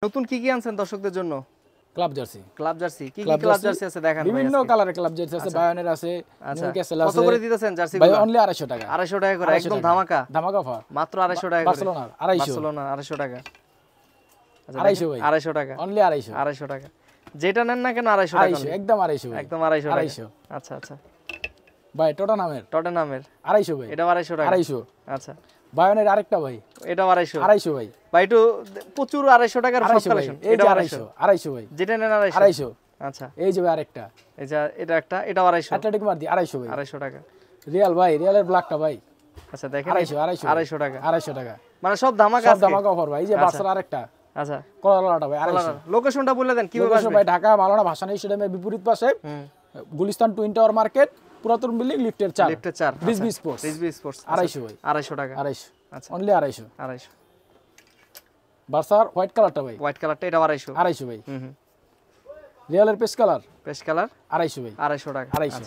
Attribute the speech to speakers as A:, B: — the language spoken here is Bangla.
A: নতুন কি আনছেন দর্শকদের জন্য?
B: Club jersey.
A: ক্লাব জার্সি কি ক্লাব জার্সি আছে দেখান ভাই।
B: বিভিন্ন কালারের ক্লাব জার্সি আছে, বায়ানের আছে, নিউক্যাসল আছে।
A: কত করে দিতেছেন জার্সি
B: ভাই
A: গুলো?
B: অনলি 250 টাকা।
A: 250 টাকা করে একদম ধামাকা।
B: ধামাকা অফার।
A: মাত্র 250 টাকা করে।
B: বার্সেলোনা 250।
A: বার্সেলোনা 250 টাকা। আচ্ছা
B: 250 ভাই।
A: 250 টাকা।
B: অনলি 250।
A: 250 টাকা। যেটা নেন না কেন 250 টাকা।
B: 250 একদম 250 ভাই।
A: একদম 250 টাকা।
B: 250
A: আচ্ছা আচ্ছা।
B: ভাই টটেনহামের
A: 250
B: ভাই।
A: এটা 250 টাকা।
B: 250।
A: আচ্ছা।
B: বায়ানের আরেকটা ভাই।
A: এটা 250
B: 250 ভাই।
A: ভাই একটু প্রচুর 250 টাকার সব
B: 250 ভাই।
A: কালেকশন।
B: এই
A: এটা
B: যে
A: 250
B: 250 ভাই।
A: যেটা নেন 250
B: 250।
A: আচ্ছা।
B: এই যে ভাই আরেকটা।
A: এই যে এটা একটা এটা 250
B: অ্যাটলেটিক মার দি 250 ভাই।
A: 250 টাকা।
B: রিয়াল ভাই, রিয়ালের ব্ল্যাকটা ভাই।
A: আচ্ছা দেখেন
B: 250
A: টাকা।
B: 250 টাকা।
A: মানে সব ধামাকা
B: সব
A: আজকে।
B: ধামাকা অফার ভাই। এই যে বার্সার আরেকটা।
A: আচ্ছা।
B: কলালাটা ভাই 250।
A: লোকেশনটা বলে দেন কিভাবে
B: লোকেশন
A: আসবে?
B: ভাই ঢাকা মাওলানা ভাসানী স্টেডিয়ামের বিপরীত পাশে গুলিস্তান টুইন টাওয়ার মার্কেট, পুরাতন বিল্ডিং, লিফটের 4।
A: লিফটের 4
B: রিজবি স্পোর্টস। 250 ভাই।
A: 250 টাকা।
B: 250।
A: আচ্ছা।
B: অনলি 250।
A: 250
B: বার্সার হোয়াইট কালারটা ভাই।
A: হোয়াইট কালারটা এটা 250
B: 250 ভাই। রিয়ালের পেস্ট কালার
A: পেস্ট কালার
B: 250 ভাই।
A: 250 টাকা।
B: 250।